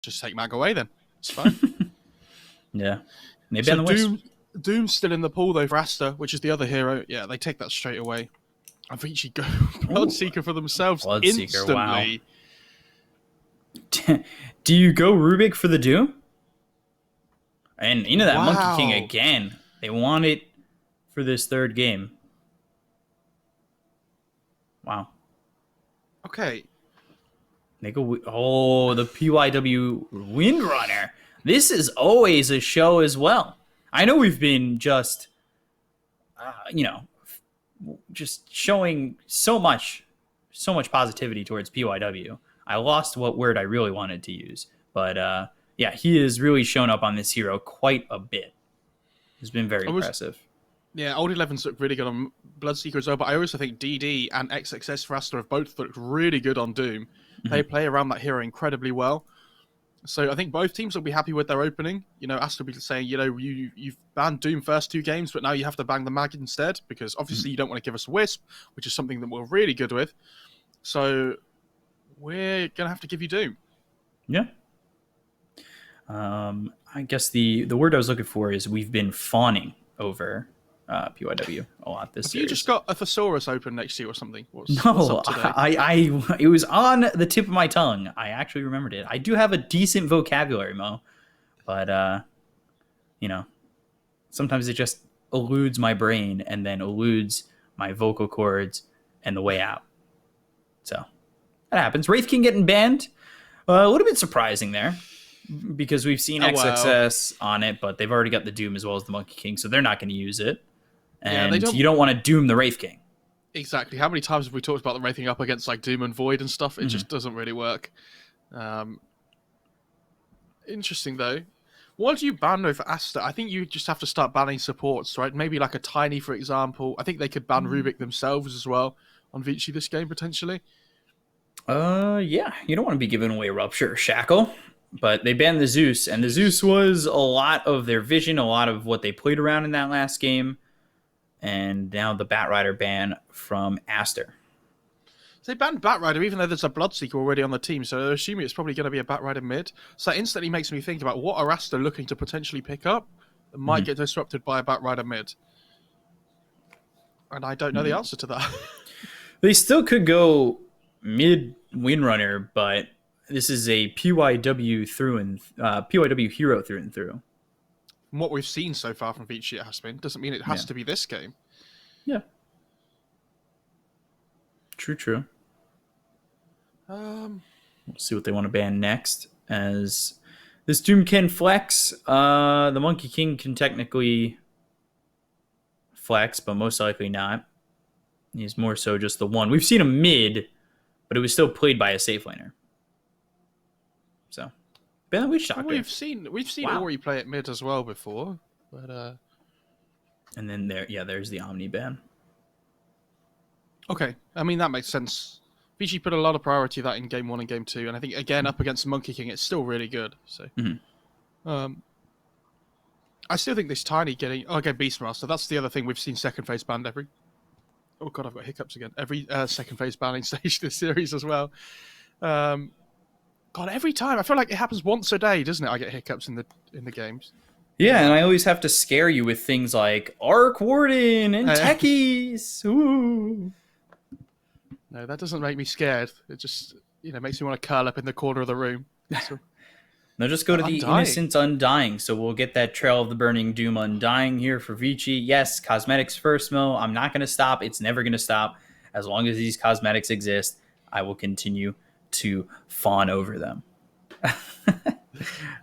just take Mag away then. It's fine. Yeah. Maybe on the Doom, Doom's still in the pool though for Aster, which is the other hero. Yeah, they take that straight away. And Vici go Bloodseeker for themselves instantly. Wow. Do you go Rubik for the Doom? And you know that Monkey King again. They want it for this third game. Wow. Okay. They go. Oh, the PYW Windrunner. This is always a show as well. I know we've been just, just showing so much positivity towards PYW. I lost what word I really wanted to use, but yeah, he has really shown up on this hero quite a bit. He's been very impressive. Yeah, Old 11's looked really good on Bloodseeker as well, but I also think DD and XXS for Aster have both looked really good on Doom. Mm-hmm. They play around that hero incredibly well. So I think both teams will be happy with their opening. Aster will be saying, you've banned Doom first 2 games, but now you have to bang the Mag instead, because obviously you don't want to give us Wisp, which is something that we're really good with. So we're going to have to give you Doom. Yeah. I guess the word I was looking for is we've been fawning over PYW a lot this series. You just got a Thesaurus open next to you or something? What's No, up today? it was on the tip of my tongue. I actually remembered it. I do have a decent vocabulary, Mo, but sometimes it just eludes my brain and then eludes my vocal cords and the way out. So that happens. Wraith King getting banned, a little bit surprising there, because we've seen XXS on it, but they've already got the Doom as well as the Monkey King, so they're not going to use it. And you don't want to Doom the Wraith King. Exactly. How many times have we talked about the Wraith King up against like Doom and Void and stuff? It just doesn't really work. Interesting though. What do you ban though for Aster? I think you just have to start banning supports, right? Maybe like a Tiny, for example. I think they could ban Rubik themselves as well on Vici this game potentially. Yeah. You don't want to be giving away Rupture or Shackle. But they banned the Zeus, and the Zeus was a lot of their vision, a lot of what they played around in that last game. And now the Batrider ban from Aster. So they banned Batrider, even though there's a Bloodseeker already on the team, so they're assuming it's probably going to be a Batrider mid. So that instantly makes me think about what are Aster looking to potentially pick up that might get disrupted by a Batrider mid. And I don't know the answer to that. They still could go mid Windrunner, but this is a PYW PYW hero through and through. From what we've seen so far from Vici, it has been. Doesn't mean it has to be this game. Yeah. True. We'll see what they want to ban next. As this Doom can flex, the Monkey King can technically flex, but most likely not. He's more so just the one. We've seen him mid, but it was still played by a safe laner. So, ban the Witch Doctor. We've seen Ori play at mid as well before, but and then there's the Omni ban. Okay, I mean that makes sense. Vici put a lot of priority to that in game 1 and game 2, and I think again up against Monkey King, it's still really good. So, I still think this Tiny getting Beastmaster. That's the other thing we've seen second phase banned every. Oh god, I've got hiccups again. Every second phase banning stage this series as well. God, every time I feel like it happens once a day, doesn't it? I get hiccups in the games. Yeah, and I always have to scare you with things like Arc Warden and Techies. Ooh. No, that doesn't make me scared. It just makes me want to curl up in the corner of the room. So, no, just go to the Innocent Undying. So we'll get that Trail of the Burning Doom Undying here for Vici. Yes, cosmetics first, Mo. I'm not going to stop. It's never going to stop. As long as these cosmetics exist, I will continue to fawn over them.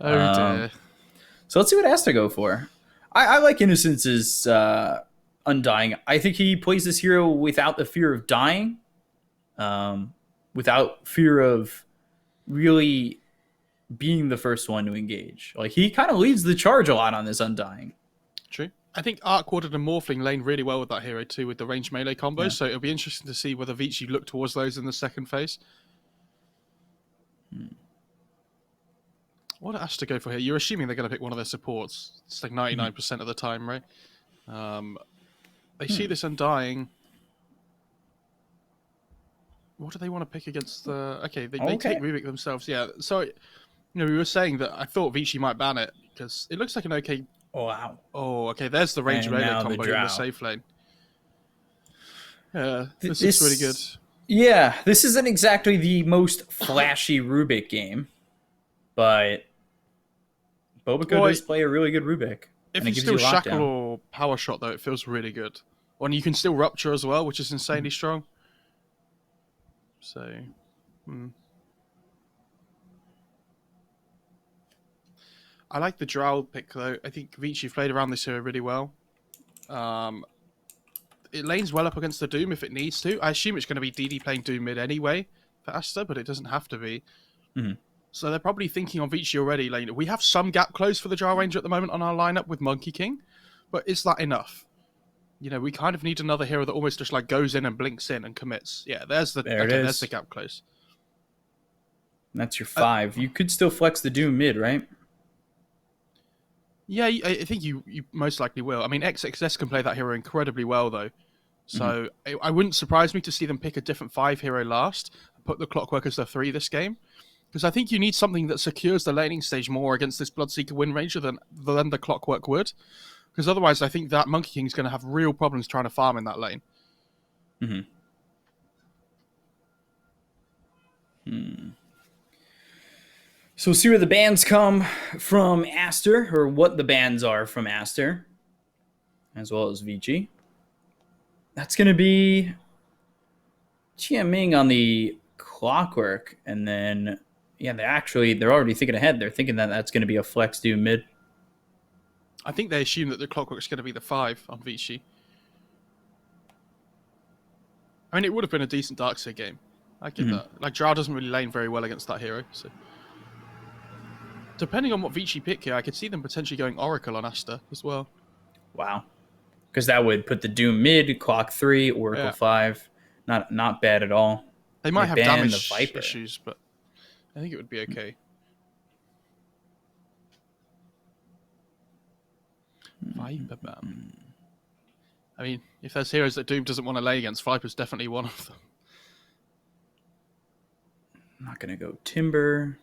Oh dear. So let's see what Aster go for. I like Innocence's Undying. I think he plays this hero without the fear of dying, without fear of really being the first one to engage. Like, he kind of leads the charge a lot on this Undying. True. I think Arc Warden and Morphling lane really well with that hero too, with the range melee combos. Yeah. So it'll be interesting to see whether Vici look towards those in the second phase. What Aster go for here? You're assuming they're going to pick one of their supports. It's like 99% of the time, right? They see this Undying. What do they want to pick against the... Okay, they take Rubik themselves. Yeah, so we were saying that I thought Vici might ban it because it looks like an okay. Oh, wow. Oh, okay. There's the range And melee now the combo in the drow. safe lane. Yeah, this looks really good. This, yeah, this isn't exactly the most flashy Rubik game, but Bobico Well, does play a really good Rubik, if and it you gives still you shackle lockdown. or power shot though, it feels really good. And you can still rupture as well, which is insanely strong. So, I like the Drow pick though. I think Vici played around this hero really well. It lanes well up against the Doom if it needs to. I assume it's going to be DD playing Doom mid anyway for Aster, but it doesn't have to be. Mm-hmm. So they're probably thinking on Vici already. Like, we have some gap close for the Drow Ranger at the moment on our lineup with Monkey King, but is that enough? We kind of need another hero that almost just like goes in and blinks in and commits. Yeah, there's the there's the gap close. That's your 5. You could still flex the Doom mid, right? Yeah, I think you most likely will. I mean, XXS can play that hero incredibly well, though. So I wouldn't surprise me to see them pick a different 5 hero last and put the Clockwork as their 3 this game. Because I think you need something that secures the laning stage more against this Bloodseeker Wind Ranger than the Clockwork would. Because otherwise, I think that Monkey King is going to have real problems trying to farm in that lane. So we'll see where the bans come from Aster, or what the bans are from Aster, as well as Vici. That's going to be Ming on the Clockwork, and then they're already thinking ahead. They're thinking that that's going to be a flex Doom mid. I think they assume that the Clockwork is going to be the 5 on Vici. I mean, it would have been a decent Darkseid game. I get that. Like, Drow doesn't really lane very well against that hero, so... Depending on what Vici pick here, I could see them potentially going Oracle on Aster as well. Wow. Because that would put the Doom mid, Clock 3, Oracle 5. Not bad at all. They might have damage issues, but I think it would be okay. Viper ban. I mean, if there's heroes that Doom doesn't want to lay against, Viper's definitely one of them. I'm not going to go Timber.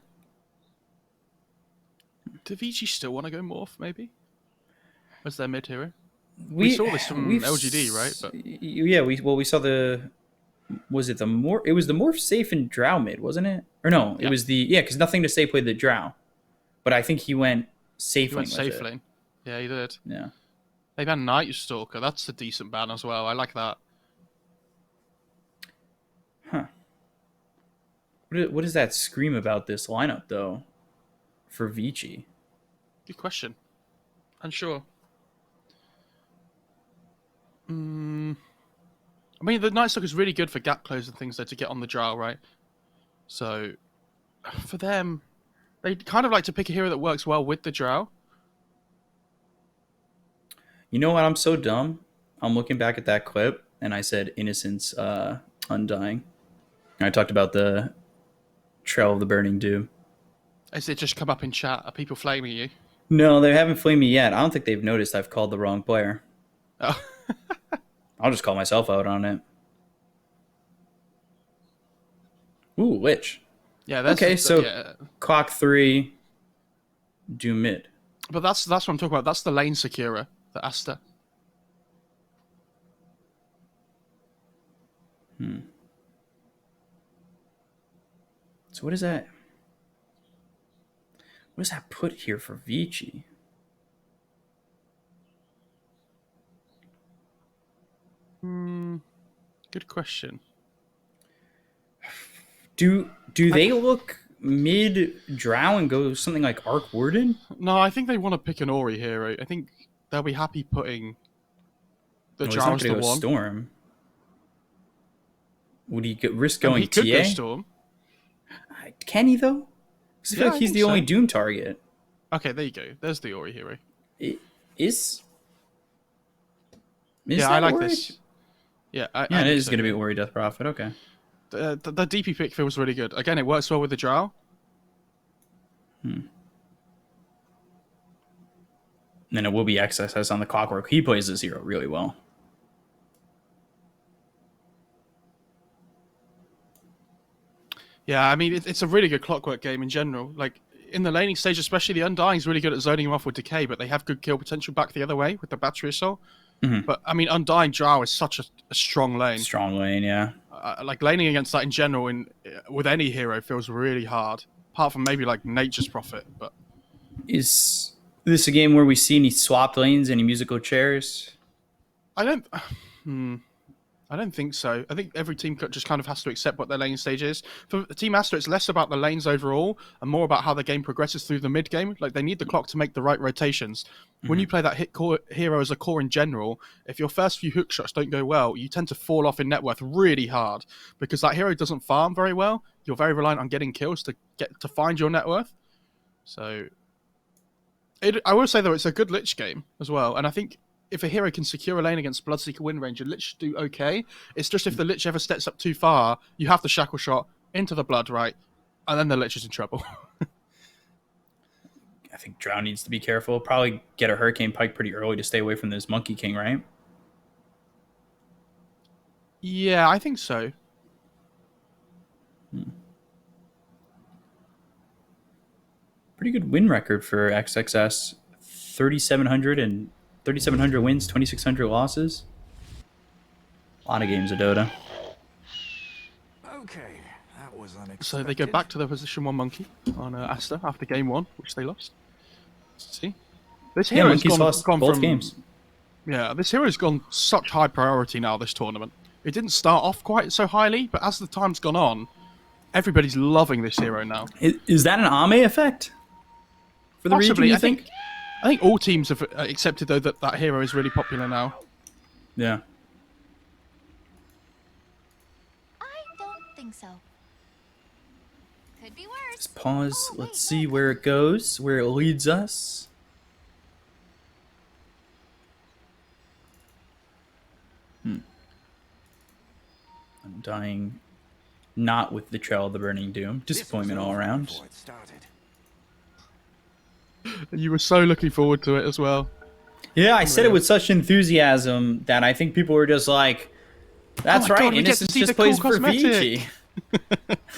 Do Vici still want to go Morph, maybe? As their mid hero? We saw this from LGD, right? But... Yeah, we saw the... Was it the Morph? It was the Morph safe in Drow mid, wasn't it? Or no, it was the... Yeah, because Nothing to Say played the Drow. But I think he went safe lane. Safe lane. Yeah, he did. Yeah. They banned Night Stalker. That's a decent ban as well. I like that. Huh. What does that scream about this lineup, though, for Vici? Good question. Unsure. I mean, the Night Stalker is really good for gap close and things, though, to get on the Drow, right? So, for them, they kind of like to pick a hero that works well with the Drow. You know what? I'm so dumb. I'm looking back at that clip, and I said Innocence Undying. And I talked about the Trail of the Burning Doom. Has it just come up in chat? Are people flaming you? No, they haven't flamed me yet. I don't think they've noticed I've called the wrong player. Oh. I'll just call myself out on it. Ooh, Lich. Yeah, that's... Okay, so Clock 3, Doom mid. But that's what I'm talking about. That's the lane securer, the Aster. So what is that? What does that put here for Vici? Good question. Do they look mid Drow and go something like Arc Warden? No, I think they want to pick an Ori hero. I think they'll be happy putting the Drow as the one. Storm. Would he risk going he could TA? Go Storm. Can he though? Because I feel like he's the only Doom target. Okay, there you go. There's the Ori hero. Is I like Ori? this. Yeah, it is going to be Ori Death Prophet. Okay. The DP pick feels really good. Again, it works well with the Drow. And then it will be XSS on the Clockwork. He plays this hero really well. Yeah, I mean, it's a really good Clockwork game in general. Like, in the laning stage, especially the Undying is really good at zoning him off with Decay, but they have good kill potential back the other way with the Battery Assault. But I mean, Undying Drow is such a strong lane. Strong lane, yeah. Like laning against that in general, with any hero, feels really hard. Apart from maybe like Nature's Prophet, but is this a game where we see any swapped lanes, any musical chairs? I don't think so. I think every team just kind of has to accept what their lane stage is. For Team Aster, it's less about the lanes overall and more about how the game progresses through the mid game. Like, they need the clock to make the right rotations. When you play that hero as a core in general, if your first few hook shots don't go well, you tend to fall off in net worth really hard because that hero doesn't farm very well. You're very reliant on getting kills to find your net worth. So, I will say, though, it's a good Lich game as well. And I think if a hero can secure a lane against Bloodseeker win range, a Lich should do okay. It's just if the Lich ever steps up too far, you have the Shackle Shot into the Blood, right? And then the Lich is in trouble. I think Drow needs to be careful. Probably get a Hurricane Pike pretty early to stay away from this Monkey King, right? Yeah, I think so. Pretty good win record for XXS. 3,700 wins, 2,600 losses. A lot of games of Dota. Okay, that was unexpected. So they go back to their position 1 Monkey on Aster after game 1, which they lost. See? This Yeah, hero's Monkey's lost gone both from games. Yeah, this hero's gone such high priority now this tournament. It didn't start off quite so highly, but as the time's gone on, everybody's loving this hero now. Is that an AME effect for the Possibly, region, you think? I think all teams have accepted, though, that hero is really popular now. Yeah. I don't think so. Could be worse. Let's pause. Oh, Let's wait, see look. where it goes, where it leads us. I'm dying not with the Trail of the Burning Doom. Disappointment all around. Before it started. You were so looking forward to it as well. Yeah, I said it with such enthusiasm that I think people were just like, that's Oh my right, God, we get to Innocence see just the cool plays for cosmetic. Vici.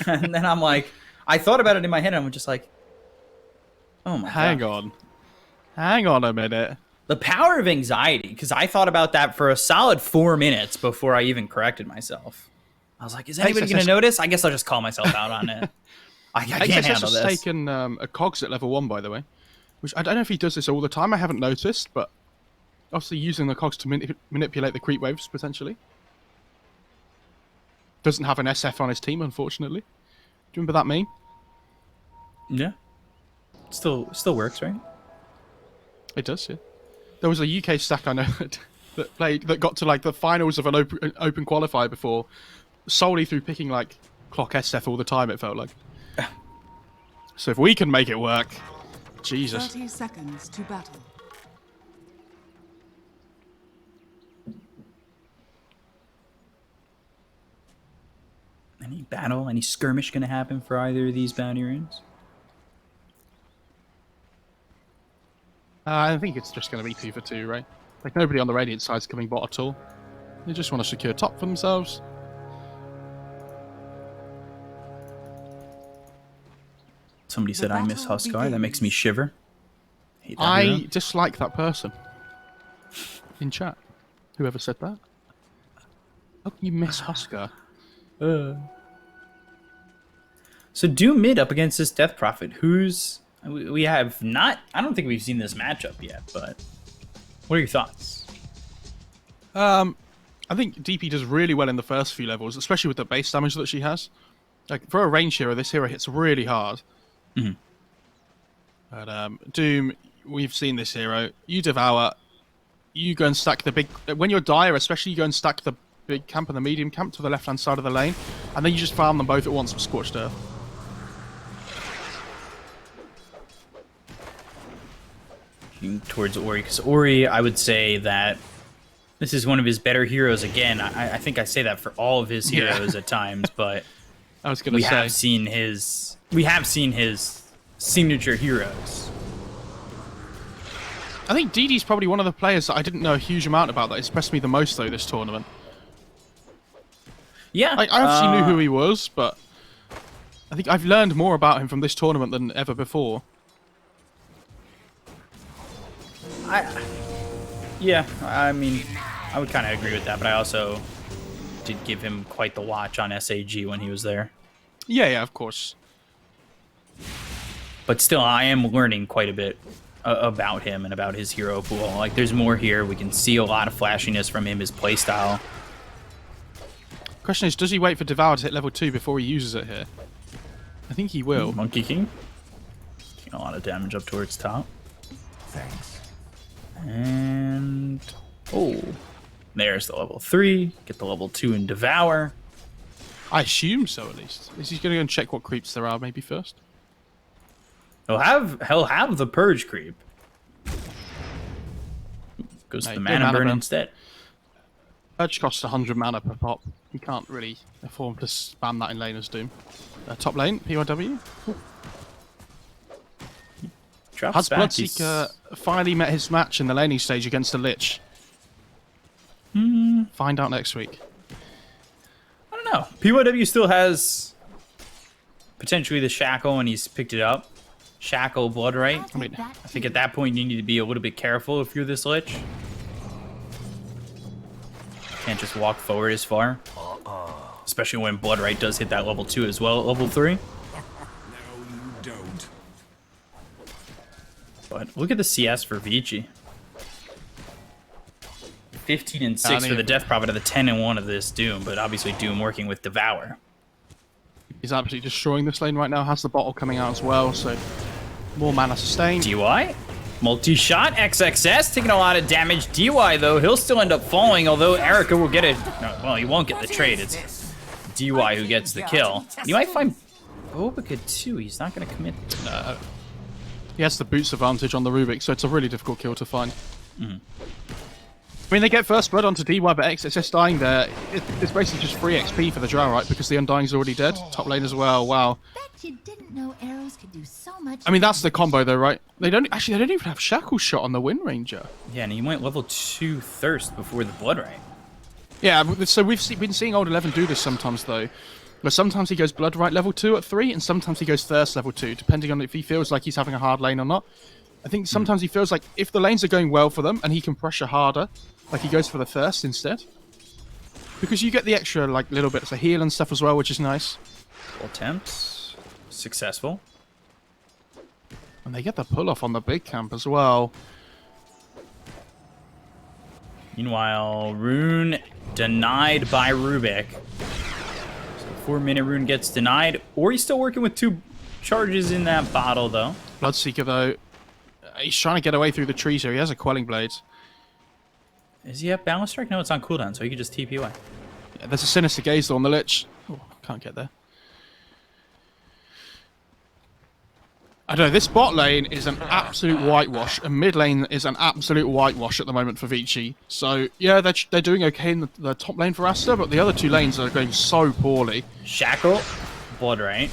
And then I'm like, I thought about it in my head and I'm just like, oh my Hang God. Hang on a minute. The power of anxiety, because I thought about that for a solid 4 minutes before I even corrected myself. I was like, is anybody going to notice? I guess I'll just call myself out on it. I can't XXS handle has this. taken a Cogs at level 1, by the way. Which I don't know if he does this all the time. I haven't noticed, but obviously using the Cogs to manipulate the creep waves, potentially. Doesn't have an SF on his team, unfortunately. Do you remember that meme? Yeah. Still works, right? It does, yeah. There was a UK stack I know that got to like the finals of an open qualifier before, solely through picking like clock SF all the time. It felt like. So if we can make it work, Jesus. 30 seconds to battle. Any battle, any skirmish going to happen for either of these bounty runes? I think it's just going to be 2 for 2, right? Like, nobody on the Radiant side's coming bot at all. They just want to secure top for themselves. Somebody said I miss Huskar. That makes me shiver. Hate that I hero. dislike that person. In chat. Whoever said that. How can you miss Huskar? So Doom mid up against this Death Prophet. Who's... We have not... I don't think we've seen this matchup yet, but... What are your thoughts? I think DP does really well in the first few levels, especially with the base damage that she has. Like, for a range hero, this hero hits really hard. Mm-hmm. But Doom, we've seen this hero. You devour. You go and stack the big... When you're dire, especially, you go and stack the big camp and the medium camp to the left-hand side of the lane, and then you just farm them both at once with Scorched Earth. Towards Ori, because Ori, I would say that this is one of his better heroes. Again, I think I say that for all of his heroes at times, but I was going to say... we have seen his signature heroes. I think DD's probably one of the players that I didn't know a huge amount about that impressed me the most, though, this tournament. Yeah. Like, I obviously knew who he was, but I think I've learned more about him from this tournament than ever before. Yeah, I mean, I would kind of agree with that, but I also did give him quite the watch on SAG when he was there. Yeah, of course. But still, I am learning quite a bit about him and about his hero pool. Like, there's more here. We can see a lot of flashiness from him, his playstyle. Question is, does he wait for Devour to hit level 2 before he uses it here? I think he will. Monkey King. Taking a lot of damage up towards top. Thanks. And... oh. There's the level 3. Get the level 2 in Devour. I assume so, at least. Is he going to go and check what creeps there are maybe first? He'll have the Purge creep. Goes to the mana burn instead. Purge costs 100 mana per pop. You can't really afford to spam that in laner's Doom. Top lane, PYW. Has Bloodseeker finally met his match in the laning stage against the Lich? Find out next week. I don't know. PYW still has potentially the Shackle, and he's picked it up. Shackle, Bloodright. I mean, I think at that point you need to be a little bit careful if you're this Lich. Can't just walk forward as far. Especially when Bloodright does hit that level 2 as well at level 3. No, you don't. But look at the CS for Vici. 15 and 6 for the Death Prophet of the 10 and 1 of this Doom, but obviously Doom working with Devour. He's absolutely destroying this lane right now. Has the bottle coming out as well, so more mana sustained. DY? Multi-shot, XXS, taking a lot of damage. DY, though, he'll still end up falling, although Erica will get it. No, well, he won't get the trade. It's DY who gets the kill. You might find Bobica, too. He's not going to commit. He has the boots advantage on the Rubik, so it's a really difficult kill to find. I mean, they get first blood onto DY, but XSS dying there, it's basically just free XP for the Drow, right? Because the Undying's already dead. Top lane as well, wow. Bet you didn't know arrows could do so much. I mean, that's the combo though, right? They don't even have Shackle Shot on the Wind Ranger. Yeah, and he went level 2 Thirst before the Bloodright. Yeah, so we've been seeing Old 11 do this sometimes though. But sometimes he goes Bloodright level 2 at 3, and sometimes he goes Thirst level 2, depending on if he feels like he's having a hard lane or not. I think sometimes he feels like if the lanes are going well for them and he can pressure harder, like he goes for the Thirst instead. Because you get the extra like little bits of heal and stuff as well, which is nice. Attempts. Successful. And they get the pull off on the big camp as well. Meanwhile, Rune denied by Rubik. So 4-minute Rune gets denied, or he's still working with 2 charges in that bottle though. Bloodseeker though, he's trying to get away through the trees here. He has a Quelling Blade. Is he at Balance Strike? No, it's on cooldown, so he can just TP away. Yeah, there's a Sinister Gaze though on the Lich. Oh, can't get there. I don't know, this bot lane is an absolute whitewash, and mid lane is an absolute whitewash at the moment for Vici. So, yeah, they're doing okay in the top lane for Aster, but the other 2 lanes are going so poorly. Shackle, Bloodright.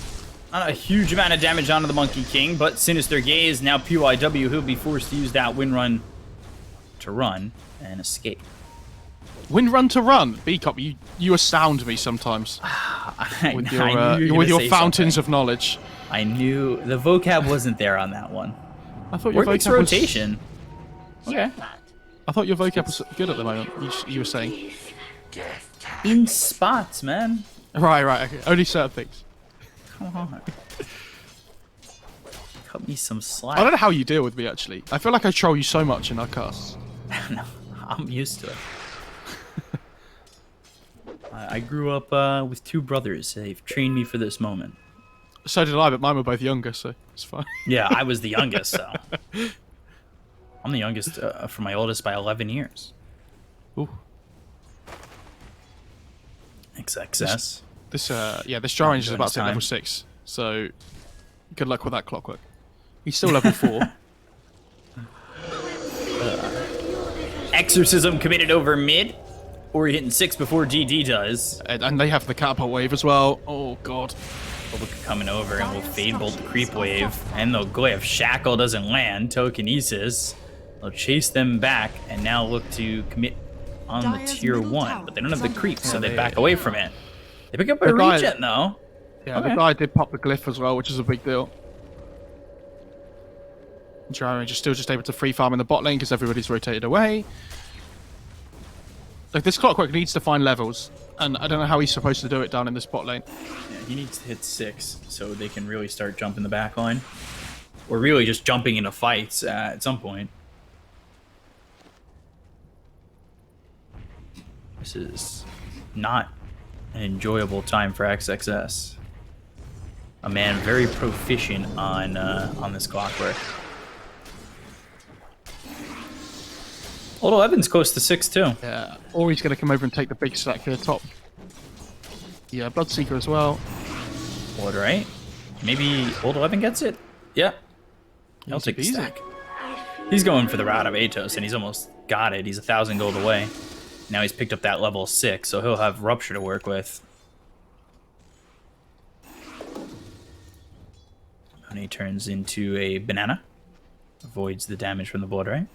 Not a huge amount of damage onto the Monkey King, but Sinister Gaze, now PYW, he'll be forced to use that Wind Run to run and escape. Wind Run to run? B-Cop, you astound me sometimes. With your fountains of knowledge. I knew the vocab wasn't there on that one. I thought your vocab rotation. Okay. I thought your vocab was good at the moment. You were saying in spots, man. Right. Okay. Only certain things. Come on. Cut me some slack. I don't know how you deal with me actually. I feel like I troll you so much in our casts. No, I'm used to it. I grew up with 2 brothers. They've trained me for this moment. So did I, but mine were both younger, so it's fine. Yeah, I was the youngest, so. I'm the youngest for my oldest by 11 years. Ooh. XXS. This Drow Ranger is about to hit level 6, so good luck with that clockwork. He's still level 4. Exorcism committed over mid, or hitting 6 before DD does. And they have the catapult wave as well. Oh, God. Coming over and will Fade Bolt the creep wave, and they'll go if Shackle doesn't land. Telekinesis. They'll chase them back and now look to commit on the tier 1, but they don't have the creep, so they back away from it. They pick up a regen though. Yeah, Okay. the guy did pop the glyph as well, which is a big deal. Gyro just still just able to free farm in the bot lane because everybody's rotated away. Like, this Clockwork needs to find levels, and I don't know how he's supposed to do it down in this bot lane. Yeah, he needs to hit 6 so they can really start jumping the back line. Or really just jumping into fights at some point. This is not an enjoyable time for XXS. A man very proficient on this Clockwork. Old Evans close to 6 too. Yeah, or he's going to come over and take the big stack here top. Yeah, Bloodseeker as well. What, right? Maybe Old 11 gets it? Yeah. He'll Easy take the peasy. stack. He's going for the route of Atos, and he's almost got it. He's 1,000 gold away. Now he's picked up that level 6, so he'll have Rupture to work with. And he turns into a banana. Avoids the damage from the blood, right?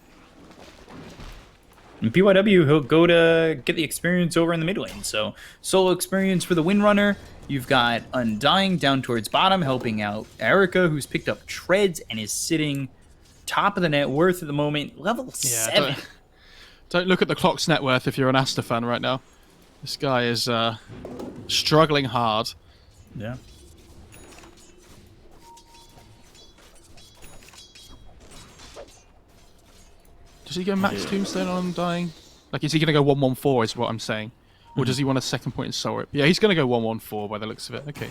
And PYW, he'll go to get the experience over in the mid lane. So, solo experience for the Windrunner. You've got Undying down towards bottom, helping out Erica, who's picked up Treads and is sitting top of the net worth at the moment. Level 7. Don't look at the clock's net worth if you're an Aster fan right now. This guy is struggling hard. Yeah. Does he go max tombstone on Undying? Like, is he going to go 114 is what I'm saying? Or does he want a second point in Soul Rip? Yeah, he's going to go 114 by the looks of it. Okay.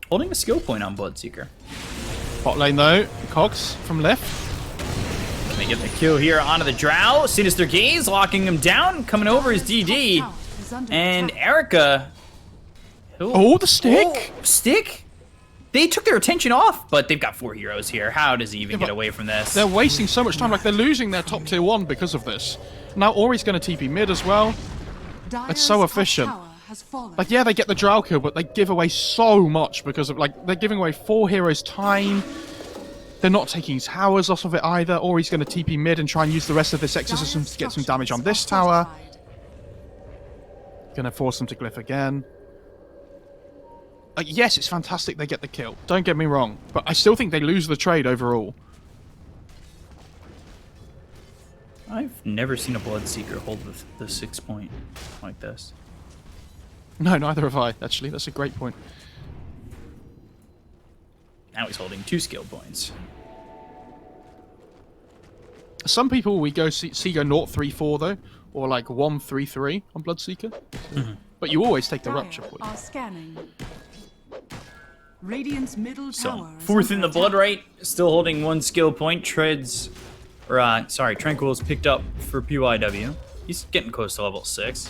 Holding a skill point on Bloodseeker. Bot lane though, Cogs from left. Gonna get the kill here onto the Drow. Sinister Gaze locking him down. Coming over is DD. And Erica. Oh, the stick! Oh, stick? They took their attention off, but they've got 4 heroes here. How does he even get but away from this? They're wasting so much time. Like, they're losing their top tier 1 because of this. Now Ori's going to TP mid as well. It's so efficient. Like, yeah, they get the Drow kill, but they give away so much because of, like, they're giving away 4 heroes time. They're not taking towers off of it either. Ori's going to TP mid and try and use the rest of this exorcism to get some damage on this tower. Going to force them to glyph again. Like, yes, it's fantastic they get the kill. Don't get me wrong. But I still think they lose the trade overall. I've never seen a Bloodseeker hold the 6 point like this. No, neither have I, actually. That's a great point. Now he's holding 2 skill points. Some people we go see go 0-3-4 though, or like 1-3-3 on Bloodseeker. But you always take the Rupture point. Are scanning. Radiant's middle So, tower is 4th in under the blood attack. right, still holding 1 skill point. Treads, or sorry, Tranquil's picked up for PYW. He's getting close to level 6.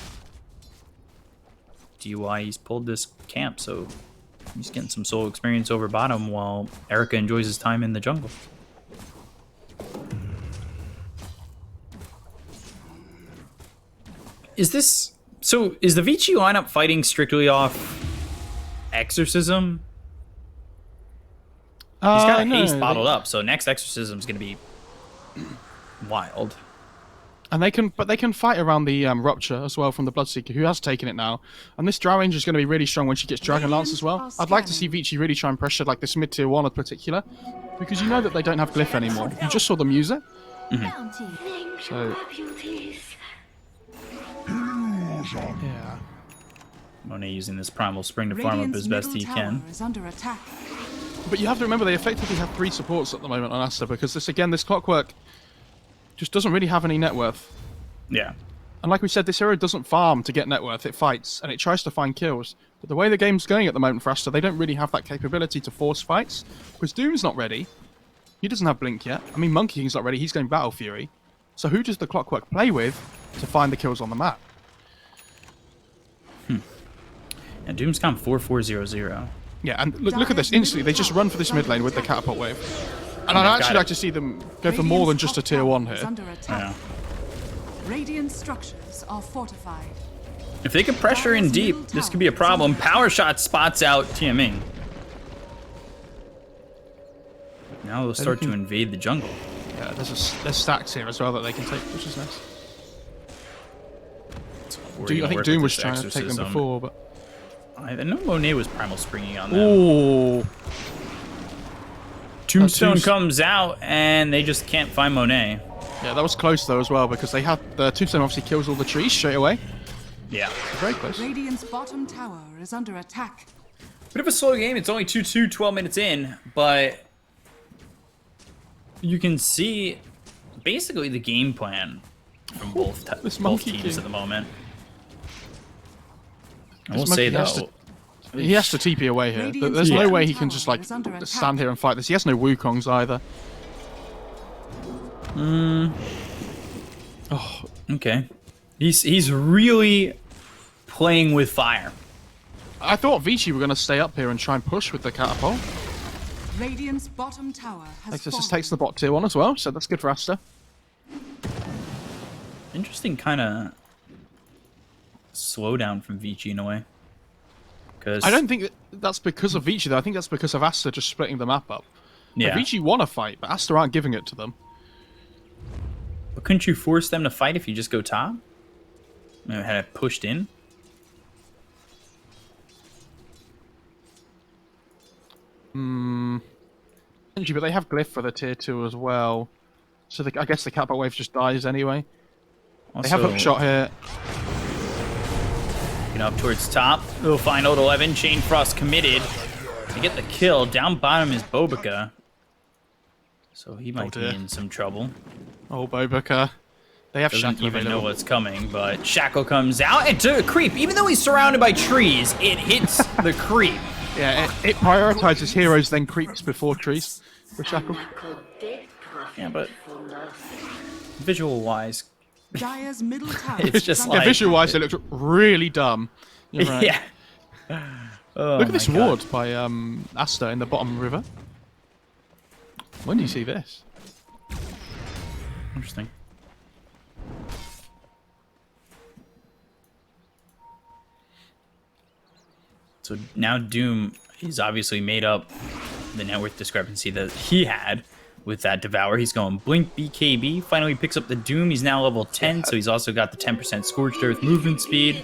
DUI, he's pulled this camp, so he's getting some solo experience over bottom while Erica enjoys his time in the jungle. Is this... So, is the Vici lineup fighting strictly off Exorcism? He's got no, haste bottled up, so next Exorcism is going to be wild. And they can fight around the Rupture as well from the Bloodseeker, who has taken it now. And this Drow Ranger is going to be really strong when she gets Dragon Lance as well. I'd like to see Vici really try and pressure like this mid tier 1 in particular, because you know that they don't have Glyph anymore. You just saw them use it. Bounty. So yeah. Monet using this Primal Spring to farm up as best he can. Is under attack. But you have to remember they effectively have 3 supports at the moment on Aster, because this Clockwork just doesn't really have any net worth. Yeah. And like we said, this hero doesn't farm to get net worth, it fights, and it tries to find kills. But the way the game's going at the moment for Aster, they don't really have that capability to force fights, because Doom's not ready. He doesn't have Blink yet. I mean, Monkey King's not ready, he's going Battle Fury. So who does the Clockwork play with to find the kills on the map? And Doom's gone 4-4-0-0. Yeah, and look at this, instantly, they just run for this mid lane with the Catapult Wave. And I'd actually like to see them go for more than just a tier 1 here. Yeah. Radiant structures are fortified. If they can pressure in deep, this could be a problem. Power Shot spots out TMing. Now they'll start to invade the jungle. Yeah, there's stacks here as well that they can take, which is nice. I think Doom was trying to take them before, but I know Monet was primal springing on them. ooh, Tombstone comes out, and they just can't find Monet. yeah, that was close though as well because they had the Tombstone obviously kills all the trees straight away. Yeah. Very close. Radiant's bottom tower is under attack. Bit of a slow game. It's only 2-2, 12 minutes in, but you can see basically the game plan from both Monkey teams King. at the moment. I This will say Monkey though, he has to TP away here. Radiant's There's no bottom way he can tower just like is under attack. stand here and fight this. He has no Wukongs either. okay, he's really playing with fire. I thought Vici were going to stay up here and try and push with the catapult. Radiant's bottom tower has This fallen. just takes the bot tier 1 as well, so that's good for Aster. Interesting kind of slowdown from Vici in a way. Because I don't think that's because of Vici though. I think that's because of Aster just splitting the map up. yeah. Vici want to fight, but Aster aren't giving it to them. But couldn't you force them to fight if you just go top? You know, had it pushed in. But they have Glyph for the tier 2 as well. So I guess the catapult wave just dies anyway. They have Also, hook shot here. Looking up towards top. They'll find Old 11. Chain Frost committed to get the kill. Down bottom is Bobica. So he might be dear. in some trouble. Oh, Bobica. They have Doesn't Shackle even know available. what's coming, but Shackle comes out into a creep. Even though he's surrounded by trees, it hits the creep. Yeah, it prioritizes heroes, then creeps before trees for Shackle. Yeah, but visual-wise, Dire's middle tower It's is just under Yeah, like- visual-wise, it looks really dumb. You're right. yeah. Oh Look at this my God. ward by Aster in the bottom river. When do you see this? Interesting. So now Doom, he's obviously made up the net worth discrepancy that he had with that Devour. He's going Blink BKB, finally picks up the Doom. He's now level 10, so he's also got the 10% Scorched Earth movement speed.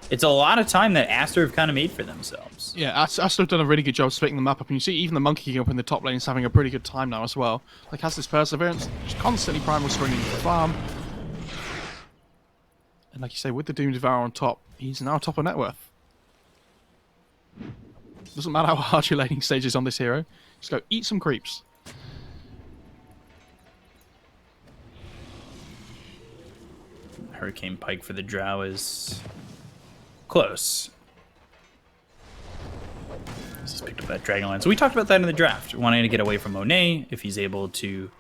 It's a lot of time that Aster have kind of made for themselves. Yeah, Aster have done a really good job splitting the map up, and you see even the Monkey King up in the top lane is having a pretty good time now as well. Like, has this Perseverance, just constantly primal springing the farm. And like you say, with the Doom Devour on top, he's now top of net worth. Doesn't matter how hard your laning stage is on this hero, just go eat some creeps. Hurricane Pike for the Drow is close. He's just picked up that Dragonlance. So we talked about that in the draft. Wanting to get away from Monet, if he's able to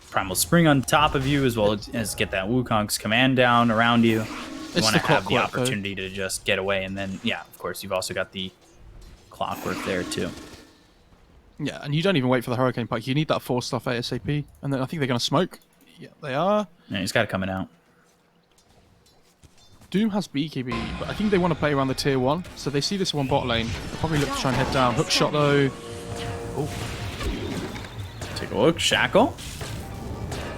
Primal Spring on top of you, as well as get that Wukong's command down around you. You want to have the opportunity to just get away, and then, yeah, of course, you've also got the Clockwork there, too. Yeah, and you don't even wait for the Hurricane Pike. You need that 4 stuff ASAP. And then I think they're going to smoke. Yeah, they are. Yeah, he's got it coming out. Doom has BKB, but I think they want to play around the tier 1. So they see this one bot lane. They'll probably look to try and head down. Hook shot, though. Take a look. Shackle.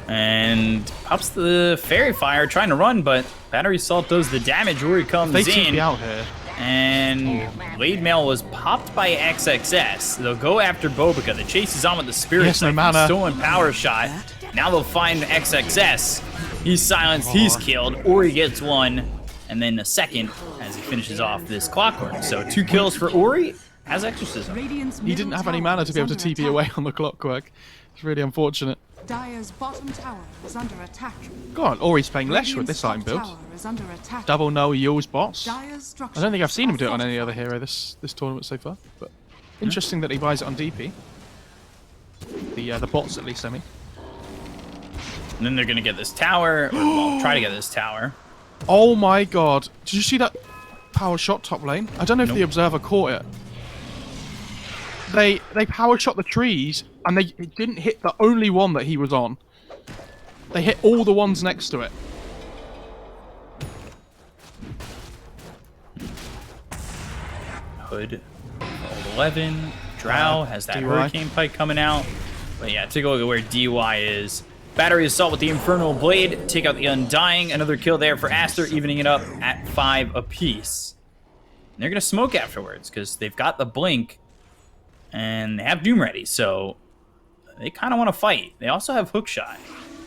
And pops the Fairy Fire, trying to run, but Battery Salt does the damage. Uri comes They in. TP out here. And Blade Mail was popped by XXS. They'll go after Bobica. The chase is on with the Spirit Yes, no Knife, mana. stolen power shot. Now they'll find XXS. He's silenced. He's killed. Ori gets one, and then a second as he finishes off this Clockwork. So 2 kills for Ori as Exorcism. Radiant's He didn't have any mana to be able to TP away on the Clockwork. It's really unfortunate. Dire's bottom tower is under attack. Go on, Ori's playing Lesh with this item build. Tower is under attack. Double no Yule's bots. Dire's structures I don't think I've seen him are do it on any other fortified. hero this tournament so far. But interesting that he buys it on DP. The bots at least, I mean. And then they're going to get this tower, or well, try to get this tower. Oh my god. Did you see that power shot top lane? I don't know if the Nope. observer caught it. They power shot the trees and it didn't hit the only one that he was on. They hit all the ones next to it. Hood, Old 11. Drow has that DY. Hurricane Pike coming out. But yeah, take a look at where DY is. Battery Assault with the Infernal Blade. Take out the Undying. Another kill there for Aster, evening it up at 5 apiece. And they're going to smoke afterwards because they've got the Blink and they have Doom ready. So they kind of want to fight. They also have Hookshot.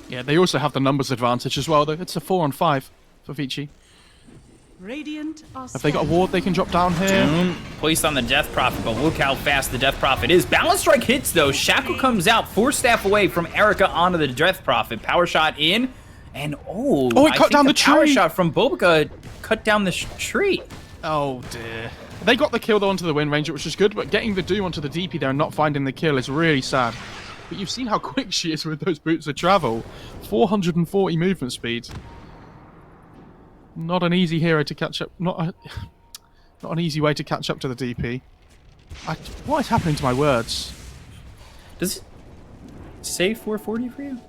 Yeah, they also have the numbers advantage as well, though. It's a 4-on-5 for Vici. Radiant are Have they got a ward they can drop down here? Doom placed on the Death Prophet, but look how fast the Death Prophet is. Balance Strike hits, though. Shackle comes out, Force Staff away from Erica onto the Death Prophet. Power Shot in, and it cut down the Power tree. Shot from Bobica cut down the tree. Oh, dear. They got the kill, though, onto the Wind Ranger, which is good, but getting the Doom onto the DP there and not finding the kill is really sad. But you've seen how quick she is with those boots of travel. 440 movement speed. Not an easy hero to catch up. Not an easy way to catch up to the DP. What is happening to my words? Does it say 440 for you?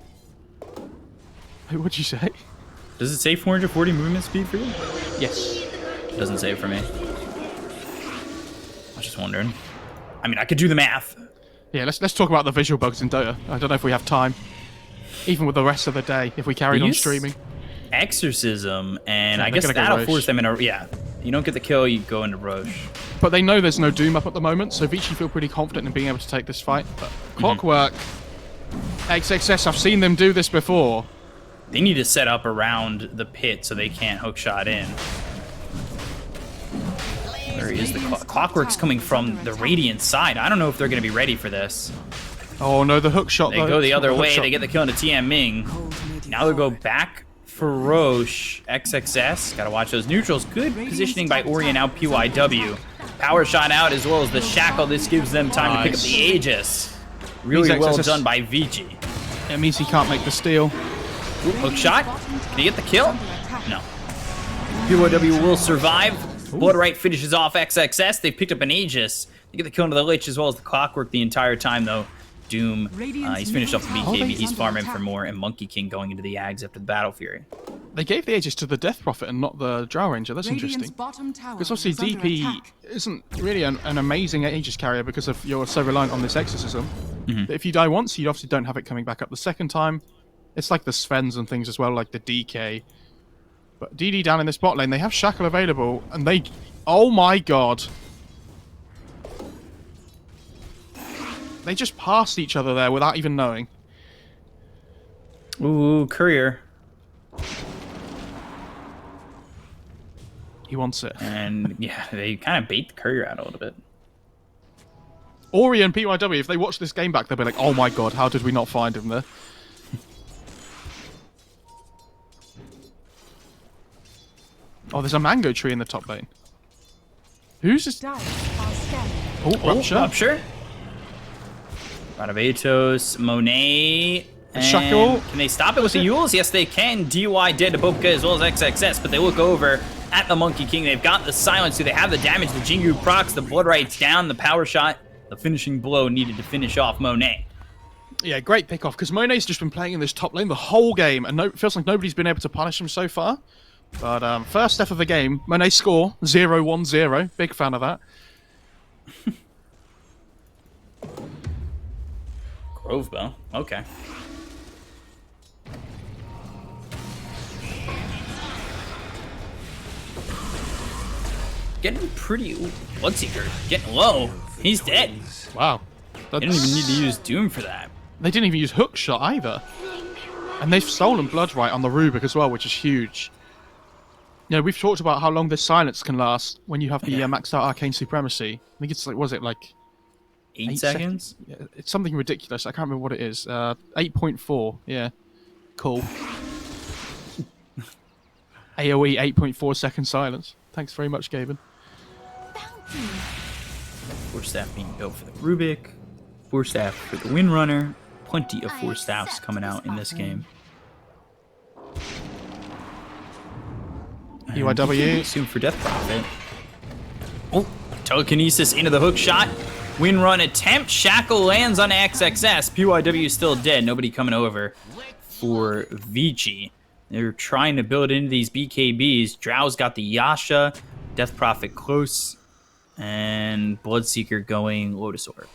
What'd you say? Does it say 440 movement speed for you? Yes. It doesn't say it for me. I was just wondering. I mean, I could do the math. Yeah, let's talk about the visual bugs in Dota. I don't know if we have time. Even with the rest of the day, if we carried on streaming. Exorcism, and Yeah, I guess they're gonna that'll go Roche. force them in a... Yeah, you don't get the kill, you go into Roche. But they know there's no Doom up at the moment, so Vici feel pretty confident in being able to take this fight. But Clockwork, XXS, I've seen them do this before. They need to set up around the pit so they can't hook shot in. Where is the Clockwork's coming from the Radiant side. I don't know if they're going to be ready for this. Oh no, the hook shot. They go the other way. They get the kill into TM Ming. Now they'll go back for Roche. XXS. Gotta watch those neutrals. Good positioning by Ori and now PYW. Power shot out as well as the Shackle. This gives them time to pick up the Aegis. Really Means well XXS done by Vici. It means he can't make the steal. Hook shot. Can he get the kill? No. PYW will survive. Bloodright finishes off XXS. They picked up an Aegis. They get the kill into the Lich as well as the Clockwork the entire time, though. Doom, he's finished off the BKB. He's farming for more, and Monkey King going into the Ags after the Battle Fury. They gave the Aegis to the Death Prophet and not the Drow Ranger. That's interesting. Because obviously DP isn't really an amazing Aegis carrier because of you're so reliant on this exorcism. But if you die once, you obviously don't have it coming back up the second time. It's like the Svens and things as well, like the DK. But DD down in this bot lane, they have Shackle available, and they... Oh my god. They just passed each other there without even knowing. Ooh, Courier. He wants it. And yeah, they kind of bait the Courier out a little bit. Ori and PYW, if they watch this game back, they'll be like, oh my god, how did we not find him there? Oh, there's a mango tree in the top lane. Who's this? Oh, Rupture. Rupture. Radavetos, Monet, and Shackle. Can they stop it with the Yules? Yes, they can. DY dead to Bobica as well as XXS, but they look over at the Monkey King. They've got the silence, so they have the damage. The Jingu procs, the Bloodright's down, the power shot, the finishing blow needed to finish off Monet. Yeah, great pick off because Monet's just been playing in this top lane the whole game, and it feels like nobody's been able to punish him so far. But first step of the game, Monet score 0-1-0. Big fan of that. Grove Bow. Okay. Getting pretty... Ooh, Bloodseeker. Getting low. He's dead. Wow. They didn't even need to use Doom for that. They didn't even use hook shot either. And they've stolen Bloodright on the Rubik as well, which is huge. You know, we've talked about how long this silence can last when you have the maxed out Arcane Supremacy. I think it's like, was it like... 8 seconds? Yeah, it's something ridiculous. I can't remember what it is. 8.4. Yeah. Cool. AoE 8.4 second silence. Thanks very much, Gaben. Force Staff being built for the Rubik. Force Staff for the Windrunner. Plenty of Force Staffs coming out in this game. PYW. Soon for Death Prophet. Oh, telekinesis into the hook shot. Windrun attempt. Shackle lands on XXS. PYW is still dead. Nobody coming over for Vici. They're trying to build into these BKBs. Drow's got the Yasha. Death Prophet close. And Bloodseeker going Lotus Orb.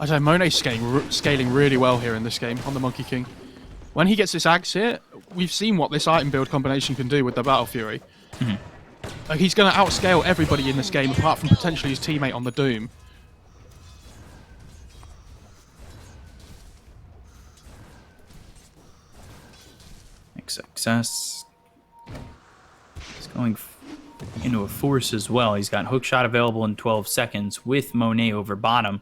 I don't know, Monet's scaling really well here in this game on the Monkey King. When he gets this axe here, we've seen what this item build combination can do with the Battle Fury. Like, he's going to outscale everybody in this game apart from potentially his teammate on the Doom. Success. He's going into a force as well. He's got hookshot available in 12 seconds with Monet over bottom.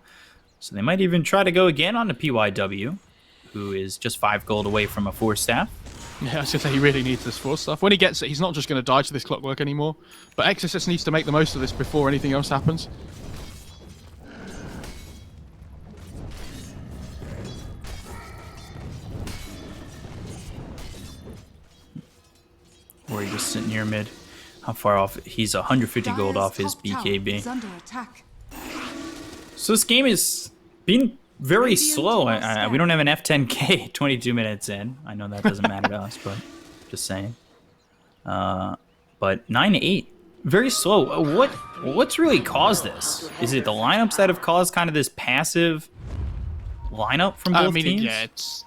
So they might even try to go again on the PYW, who is just 5 gold away from a 4-staff. Yeah, I was going to say, he really needs this 4-staff. When he gets it, he's not just going to die to this clockwork anymore. But Exorcist needs to make the most of this before anything else happens. Or he just sitting here mid. How far off? He's 150 gold off his BKB. So this game is being very slow. We don't have an F10K 22 minutes in. I know that doesn't matter to us, but just saying. But 9-8, very slow. What's really caused this? Is it the lineups that have caused kind of this passive lineup from both teams? Yeah, it's...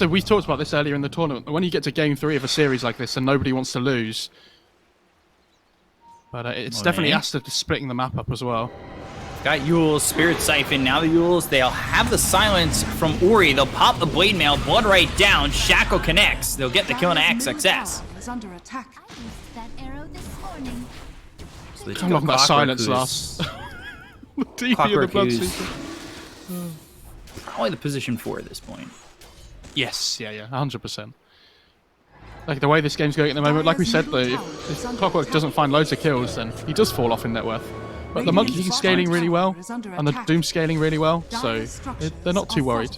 we talked about this earlier in the tournament. When you get to game 3 of a series like this and nobody wants to lose. But it's definitely Aster splitting the map up as well. Got Yule's Spirit Siphon. Now the Yules, they'll have the silence from Ori. They'll pop the Blade Mail. Blood right down. Shackle connects. They'll get the kill on XXS. Under attack. I used that arrow this morning. So they I'm talking about silence last. DP of the Bloodseeker. Probably the position 4 at this point. Yes, yeah, 100%. Like, the way this game's going at the moment, like we said, though, if Clockwork doesn't find loads of kills, then he does fall off in net worth. But the Monkey King's scaling really well, and the Doom scaling really well, so they're not too worried.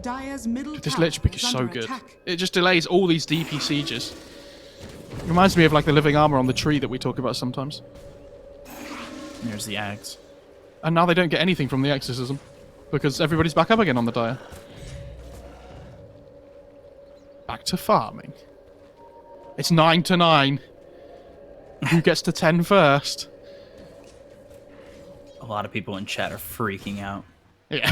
This Lich Pick is so good. It just delays all these DP sieges. It reminds me of, like, the living armor on the tree that we talk about sometimes. There's the axe. And now they don't get anything from the Exorcism, because everybody's back up again on the Dire. Back to farming. It's 9-9. Who gets to 10 first? A lot of people in chat are freaking out. Yeah.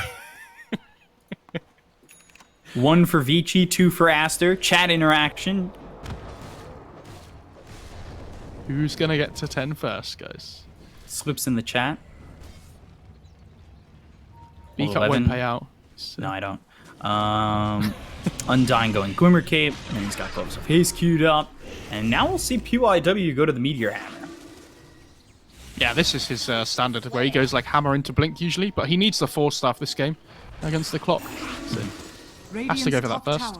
1 for Vici, 2 for Aster. Chat interaction. Who's gonna get to 10 first, guys? Slips in the chat. B-Cup won't pay out. So. No, I don't. Undying going Glimmer Cape, and he's got Gloves of Haste queued up. And now we'll see PYW go to the Meteor Hammer. Yeah, this is his standard, where he goes like Hammer into Blink usually, but he needs the 4-staff this game against the clock. So has to go for that first.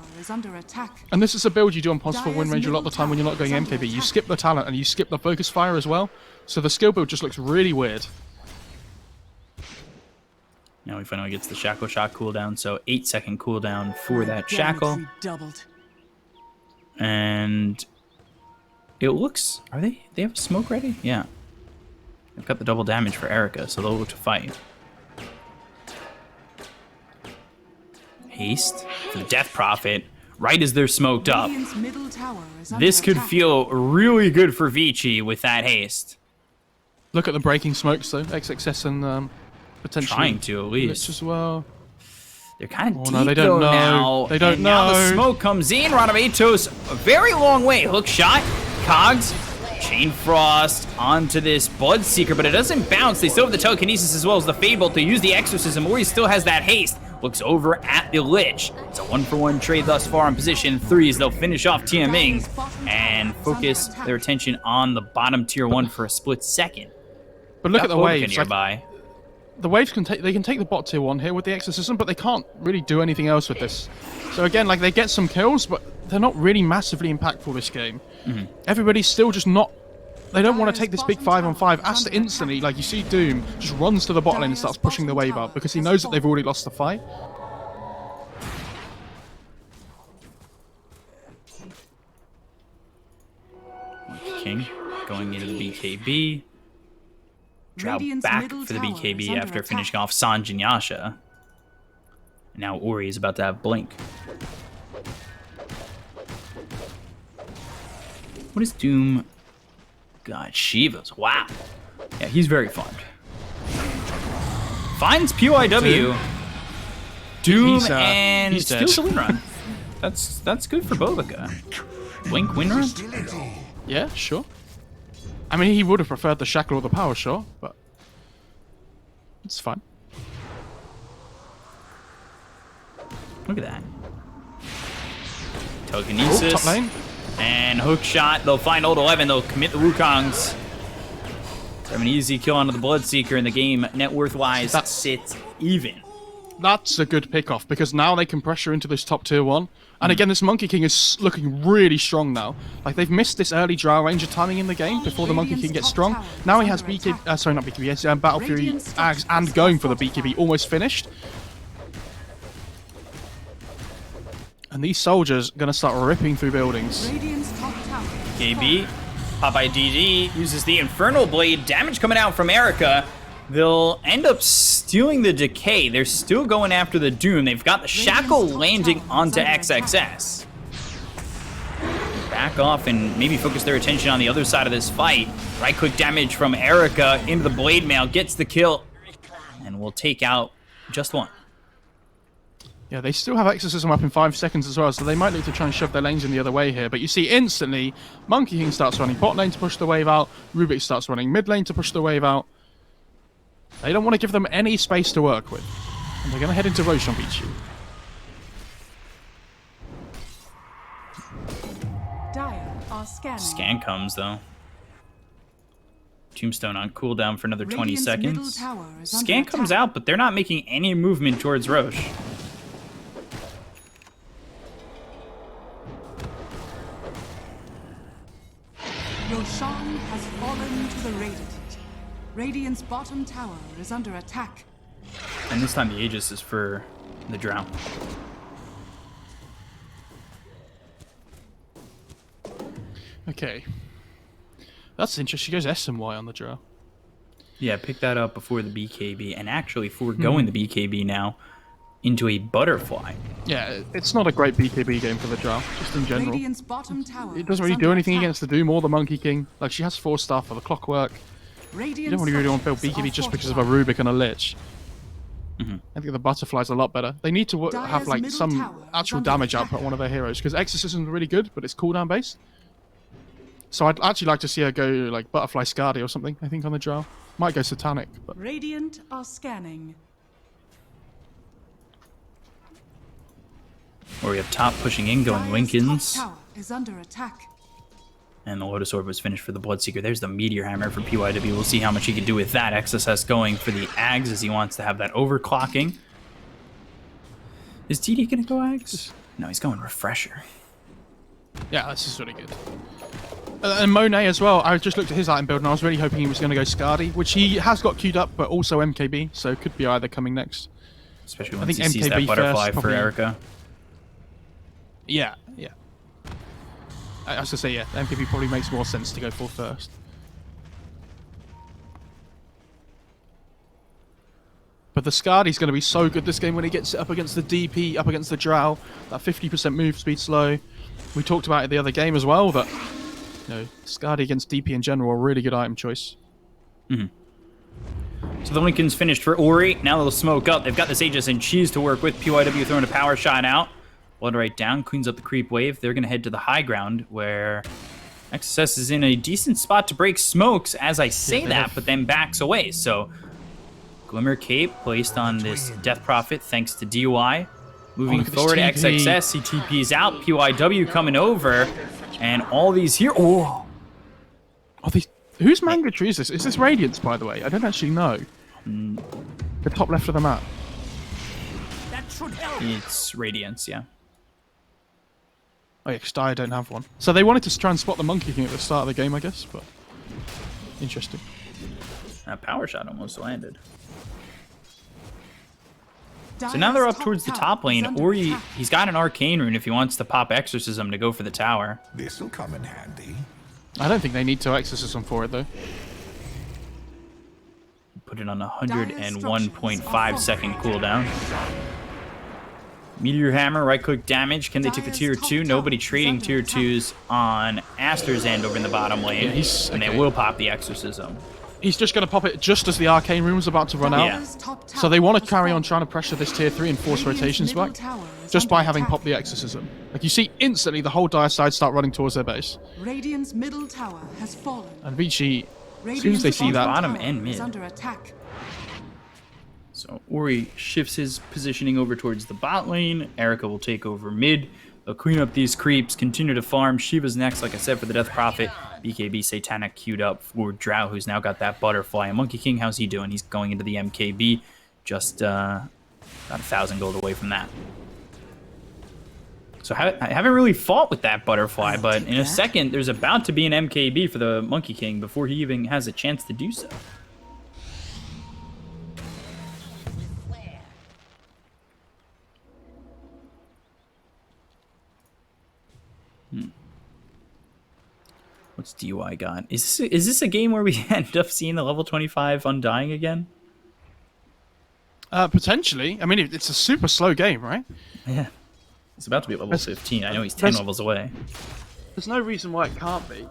And this is a build you do on possible win range a lot of the time when you're not going MKB. You skip the talent and you skip the focus fire as well. So the skill build just looks really weird. Now he finally gets the Shackle Shot cooldown, so 8-second cooldown for that Shackle. And it looks... They have a smoke ready? Yeah. They've got the double damage for Erica, so they'll look to fight. Haste for the Death Prophet, right as they're smoked up. This could feel really good for Vici with that haste. Look at the breaking smokes though, XXS and potentially trying to at least as well. They're kind of deep no, they don't know. now. They don't know. Now the smoke comes in. Ranomatos a very long way. Hook shot. Cogs. Chain Frost onto this Bloodseeker, but it doesn't bounce. They still have the Telekinesis as well as the Fade Bolt to use the Exorcism. Ori still has that haste. Looks over at the Lich. It's a 1-for-1 trade thus far in position 3 as they'll finish off TMing and focus their attention on the bottom tier 1 for a split second. But look at the waves. Nearby. The waves can take the bot tier 1 here with the Exorcism, but they can't really do anything else with this. So again, like, they get some kills, but they're not really massively impactful this game. Everybody's still just not... They don't want to take this big 5-on-5. Aster instantly, like you see Doom, just runs to the bot lane and starts pushing the wave up because he knows that they've already lost the fight. King going into the BKB. Drow back for the BKB after finishing off Sanj and Yasha. And now Ori is about to have Blink. What is Doom? God, Shivas. Wow. Yeah, he's very fun. Finds PYW. Doom and he's dead. steals a win run. That's good for Bovica. Blink win run? Yeah, sure. I mean, he would have preferred the shackle or the power shot, but it's fine. Look at that. Telekinesis. Top lane. And hook shot. They'll find Old 11. They'll commit the Wukongs. Have an easy kill onto the Bloodseeker in the game. Net worth-wise, sits even. That's a good pick-off, because now they can pressure into this top tier 1. And again, this Monkey King is looking really strong now. Like, they've missed this early Drow Ranger timing in the game before the Monkey King gets strong. Now he has BKB, sorry, not BKB, he has Battle Fury Ags and going for the BKB almost finished. And these soldiers are going to start ripping through buildings. KB, Popeye DD uses the Infernal Blade. Damage coming out from Erica. They'll end up stealing the Decay. They're still going after the Doom. They've got the Shackle landing onto XXS. Back off and maybe focus their attention on the other side of this fight. Right click damage from Erica into the Blade Mail. Gets the kill. And we'll take out just one. Yeah, they still have Exorcism up in 5 seconds as well, so they might need to try and shove their lanes in the other way here. But you see instantly, Monkey King starts running bot lane to push the wave out. Rubik starts running mid lane to push the wave out. They don't want to give them any space to work with. And they're going to head into Roche on Vici. Scan comes, though. Tombstone on cooldown for another 20 seconds. Scan comes out, but they're not making any movement towards Roche. Roshan has fallen to the Radiant. Radiant's bottom tower is under attack. And this time the Aegis is for the Drow. Okay. That's interesting. She goes S and Y on the draw. Yeah, pick that up before the BKB, and actually foregoing the BKB now into a butterfly. Yeah, it's not a great BKB game for the draw, just in general. Radiant's bottom tower It doesn't really do anything against the Doom or the Monkey King. Like, she has 4 stuff for the clockwork. You don't really want to build BKB just because of a Rubik and a Lich. I think the Butterfly's a lot better. They need to have like some actual damage output on one of their heroes, because Exorcism is really good, but it's cooldown based. So I'd actually like to see her go like Butterfly Skadi or something, I think, on the draw. Might go Satanic, but... Radiant are scanning. Where we have top pushing in, going Winkins. Tower is under attack. And the Lotus Orb was finished for the Bloodseeker. There's the Meteor Hammer for PYW. We'll see how much he can do with that. XSS going for the Ags as he wants to have that overclocking. Is TD going to go Ags? No, he's going Refresher. Yeah, this is really good. And Monet as well. I just looked at his item build and I was really hoping he was going to go Skadi, which he has got queued up, but also MKB, so could be either coming next. Especially once he sees that butterfly for Erica. Yeah, yeah. I was to say, yeah, MKB probably makes more sense to go for first. But the Skadi's going to be so good this game when he gets it up against the DP, up against the Drow. That 50% move speed slow. We talked about it the other game as well, that Skadi against DP in general, a really good item choice. So the Lincoln's finished for Ori. Now they'll smoke up. They've got this Aegis and Cheese to work with. PYW throwing a power shot out. Blood right down, cleans up the creep wave. They're going to head to the high ground where XSS is in a decent spot to break smokes as I say that, but then backs away. So Glimmer Cape placed on this Death Prophet thanks to DUI. Moving forward, XXS, CTP's out. PYW coming over. And all these here. Oh, these. Whose manga tree is this? Is this Radiance, by the way? I don't actually know. The top left of the map. It's Radiance, yeah. Oh yeah, because I don't have one. So they wanted to try and spot the Monkey King at the start of the game, I guess, but... Interesting. That power shot almost landed. So now they're up towards the top lane, or he's got an Arcane Rune if he wants to pop Exorcism to go for the tower. This'll come in handy. I don't think they need to Exorcism for it, though. Put it on 101.5 second cooldown. Meteor Hammer, right-click damage. Can they take the tier 2? Nobody trading tier 2s on Aster's end over in the bottom lane. Yeah, and they will pop the Exorcism. He's just going to pop it just as the arcane room's about to run out. Dire's top tower So they want to has carry on fallen. trying to pressure this tier 3 and force Radiant's rotations middle back. tower is Just under by having attack. popped the exorcism. Like, you see instantly the whole dire side start running towards their base. Radiant's middle tower has fallen. And Vici, as soon as Radiant's they see that, Bottom tower and mid. is under attack. So Ori shifts his positioning over towards the bot lane. Erica will take over mid. They'll clean up these creeps, continue to farm. Shiva's next, like I said, for the Death Prophet. BKB Satanic queued up for Drow, who's now got that butterfly. And Monkey King, how's he doing? He's going into the MKB. Just about 1,000 gold away from that. So I haven't really fought with that butterfly, but in a second, there's about to be an MKB for the Monkey King before he even has a chance to do so. What's DUI got? Is this a game where we end up seeing the level 25 Undying again? potentially. I mean, it's a super slow game, right? Yeah. It's about to be level 15. I know he's 10 there's- levels away. There's no reason why it can't be.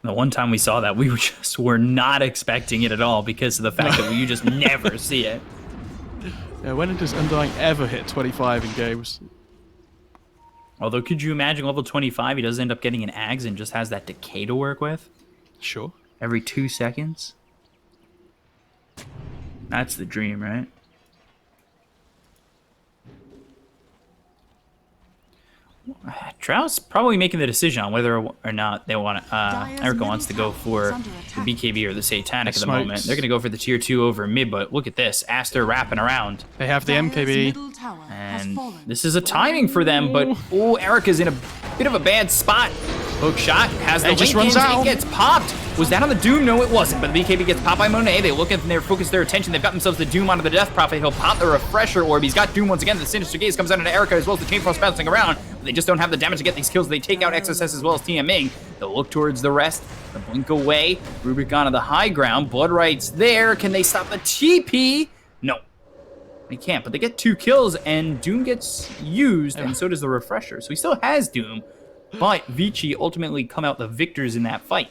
The one time we saw that, we were not expecting it at all because of the fact that you just never see it. Yeah, when does Undying ever hit 25 in games? Although, could you imagine level 25, he does end up getting an Ags and just has that decay to work with Sure. every 2 seconds? That's the dream, right? Trow's probably making the decision on whether or not they want Erica wants to go for the BKB or the Satanic at the moment. Smokes. They're going to go for the tier 2 over mid, but look at this. Aster wrapping around. They have the Dire's MKB. middle tower has And fallen. this is a timing for them, but oh, Erica's in a bit of a bad spot. Hook shot has the It just link runs in, out. It gets popped. Was that on the Doom? No, it wasn't. But the BKB gets popped by Monet. They look at and they focus their attention. They've got themselves the Doom onto the Death Prophet. He'll pop the Refresher Orb. He's got Doom once again. The Sinister Gaze comes out into Erica as well as the Chain Frost bouncing around. But they just don't have the damage to get these kills. They take out XSS as well as TMing. They'll look towards the rest. The blink away. Rubicon on the high ground. Blood Right's there. Can they stop the TP? No. They can't, but they get 2 kills, and Doom gets used, and so does the Refresher. So he still has Doom, but Vici ultimately come out the victors in that fight.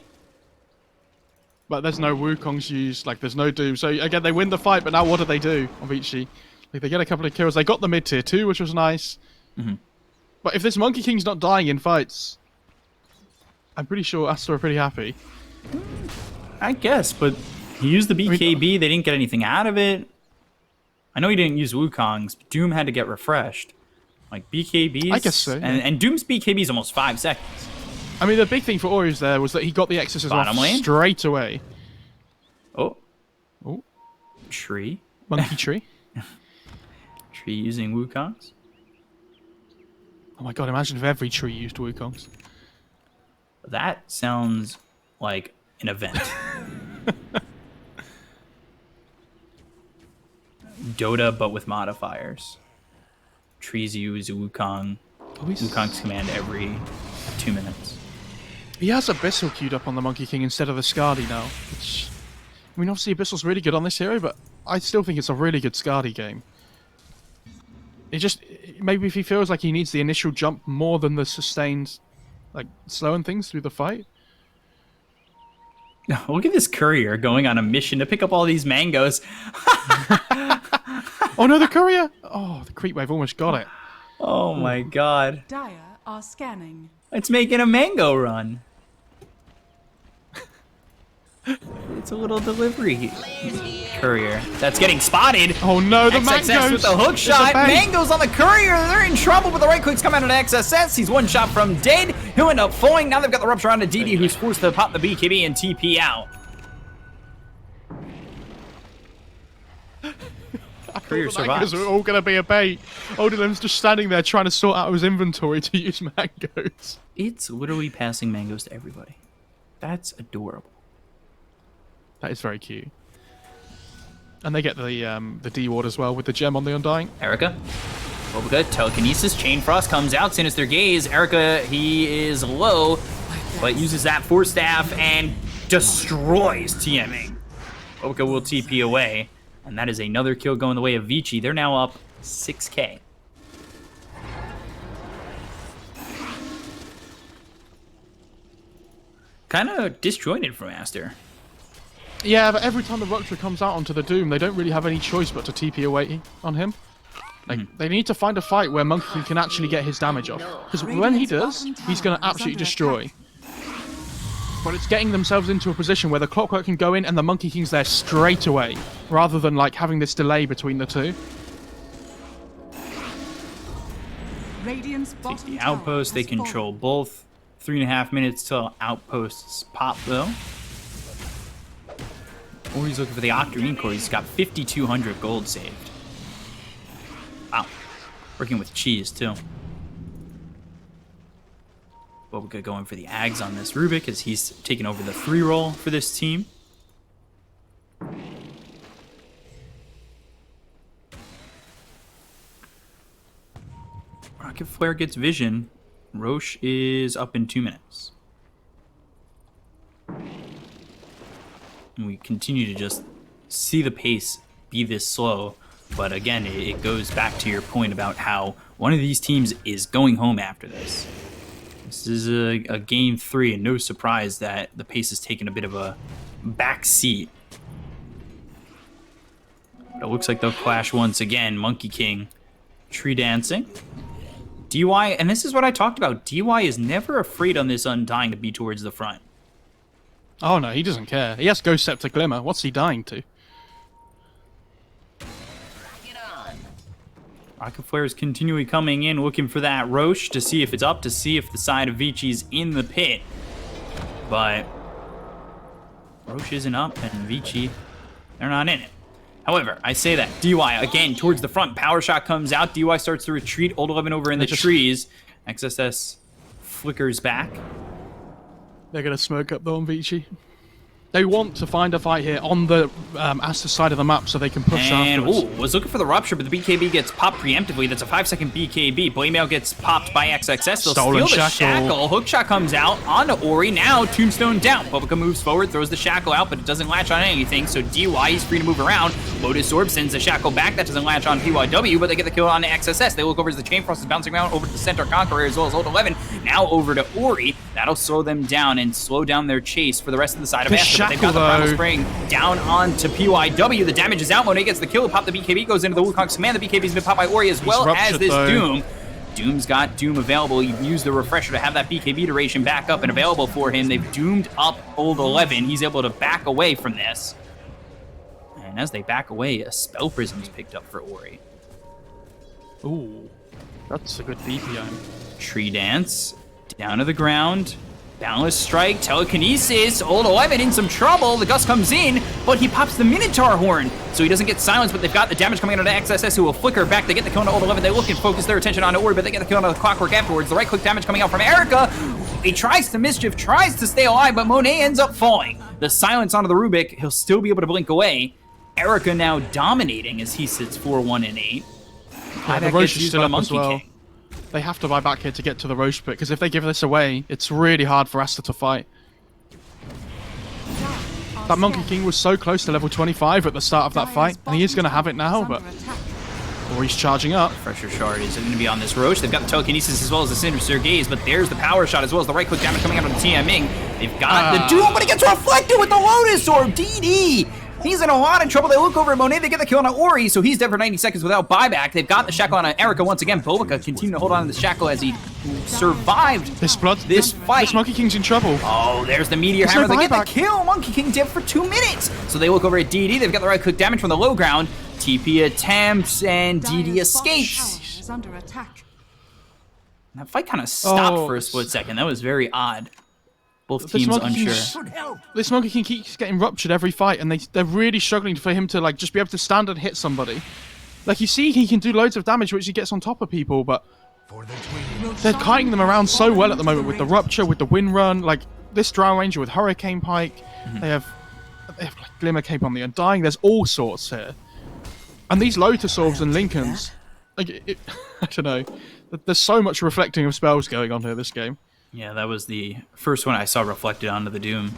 But there's no Wukongs used, like there's no Doom. So again, they win the fight, but now what do they do on Vici? Like they get a couple of kills. They got the mid tier 2, which was nice. But if this Monkey King's not dying in fights, I'm pretty sure Aster are pretty happy. I guess, but he used the BKB. They didn't get anything out of it. I know he didn't use Wukong's, but Doom had to get refreshed. Like BKBs. I guess so, yeah. And Doom's BKB is almost 5 seconds. I mean, the big thing for Orius there was that he got the exorcism Bottom off lane? straight away. Oh. Oh. Tree. Monkey tree. Tree using Wukong's. Oh my god, imagine if every tree used Wukongs. That sounds like an event. Dota, but with modifiers. Trees use Wukong. Wukong's command every 2 minutes. He has Abyssal queued up on the Monkey King instead of the Skadi now. Which, I mean, obviously Abyssal's really good on this hero, but I still think it's a really good Skadi game. It just, maybe if he feels like he needs the initial jump more than the sustained, like, slowing things through the fight. Look at this courier going on a mission to pick up all these mangoes. Oh no, the courier! Oh, the creep wave almost got it. Oh my god. Dire are scanning. It's making a mango run. It's a little delivery courier that's getting spotted. Oh no, the XXS mangoes! with the hook It's a shot. bait. Mango's on the courier. They're in trouble, but the right clicks come out of XSS. He's 1 shot from dead. He'll end up falling. Now they've got the rupture onto DD, who's forced to pop the BKB and TP out. Courier The mangoes survives. are all gonna be a bait. Odin's just standing there trying to sort out his inventory to use mangoes. It's literally passing mangoes to everybody. That's adorable. That is very cute. And they get the D ward as well with the gem on the Undying. Erica. Obuga, telekinesis, Chain Frost comes out, Sinister Gaze. Erica, he is low, but uses that Force Staff and destroys TMing. Obuga will TP away, and that is another kill going the way of Vici. They're now up 6k. kind of disjointed from Aster. Yeah, but every time the Rupture comes out onto the Doom, they don't really have any choice but to TP away on him. Like, they need to find a fight where Monkey King can actually get his damage off. Because when he does, he's going to absolutely destroy. But it's getting themselves into a position where the Clockwork can go in and the Monkey King's there straight away, rather than, like, having this delay between the two. Take The outpost, they control both. 3.5 minutes till outposts pop, though. Or he's looking for the Octarine core. He's got 5,200 gold saved. Wow. Working with cheese, too. Bobica going for the Ags on this Rubik as he's taking over the 3-roll for this team. Rocket Flare gets vision. Roche is up in 2 minutes. And we continue to just see the pace be this slow. But again, it goes back to your point about how one of these teams is going home after this. This is a game 3, and no surprise that the pace has taken a bit of a back seat. But it looks like they'll clash once again. Monkey King, tree dancing. DY, and this is what I talked about. DY is never afraid on this Undying to be towards the front. Oh no, he doesn't care. He has Ghost Scepter Glimmer. What's he dying to? Rocket Flare is continually coming in, looking for that Roche to see if it's up, to see if the side of Vici's in the pit. But Roche isn't up, and Vici, they're not in it. However, I say that. DY, again, towards the front. Power Shot comes out. DY starts to retreat. Old 11 over in the trees. XSS flickers back. They're going to smoke up though on Vici. They want to find a fight here on the Aster side of the map so they can push afterwards. And, was looking for the Rupture, but the BKB gets popped preemptively. That's a 5-second BKB. Blaymail gets popped by XXS. They'll Stolen steal the Shackle. Shackle. Hookshot comes out onto Ori. Now, Tombstone down. Bobica moves forward, throws the Shackle out, but it doesn't latch on anything, so DY is free to move around. Lotus Orb sends the Shackle back. That doesn't latch on PYW, but they get the kill on XSS. They look over as the Chain Frost is bouncing around over to the Centaur Conqueror, as well as Old 11. Now over to Ori. That'll slow them down and slow down their chase for the rest of the side of Aster. But they've got the Primal Spring down onto PYW. The damage is out. Monet gets the kill. Pop the BKB, goes into the Wukong's command. The BKB's been popped by Ori as well as this Doom. Doom's got Doom available. He used the Refresher to have that BKB duration back up and available for him. They've doomed up Old 11. He's able to back away from this. And as they back away, a Spell Prism is picked up for Ori. Ooh, that's a good DPI. Tree Dance, down to the ground. Boundless Strike, Telekinesis, Old 11 in some trouble. The Gust comes in, but he pops the Minotaur Horn, so he doesn't get silenced, but they've got the damage coming out of XSS, who will flicker back. They get the kill on Old 11. They look and focus their attention on Ori, but they get the kill on the Clockwork afterwards. The right-click damage coming out from Erica. He tries to mischief, tries to stay alive, but Monet ends up falling. The silence onto the Rubik. He'll still be able to blink away. Erica now dominating as he sits 4-1-8. Yeah, the Roche is still up as well. King. They have to buy back here to get to the Roche pit, because if they give this away, it's really hard for Aster to fight. That Monkey King was so close to level 25 at the start of that fight, and he is going to have it now, but... Or he's charging up. Pressure Shard is going to be on this Roche. They've got the Telekinesis as well as the Sinister Gaze, but there's the Power Shot as well as the right-click damage coming out of the TMing. They've got the Doom, but it gets reflected with the Lotus Orb. DD! He's in a lot of trouble. They look over at Monet. They get the kill on Ori, so he's dead for 90 seconds without buyback. They've got the Shackle on Erica once again. Bobica continuing to hold on to the Shackle as he survived this fight. This Monkey King's in trouble. Oh, there's the Meteor Hammer. They get the kill. Monkey King dead for 2 minutes. So they look over at DD. They've got the right-click damage from the low ground. TP attempts, and DD escapes. That fight kind of stopped for a split second. That was very odd. Both teams unsure. This Monkey King keeps getting ruptured every fight, and they're really struggling for him to like just be able to stand and hit somebody. Like, you see he can do loads of damage, which he gets on top of people, but they're kiting them around so well at the moment with the Rupture, with the Wind Run, like this Drow Ranger with Hurricane Pike. They have like Glimmer Cape on the Undying. There's all sorts here. And these Lotus Orbs and Lincolns, like, I don't know. There's so much reflecting of spells going on here this game. Yeah, that was the first one I saw reflected onto the Doom.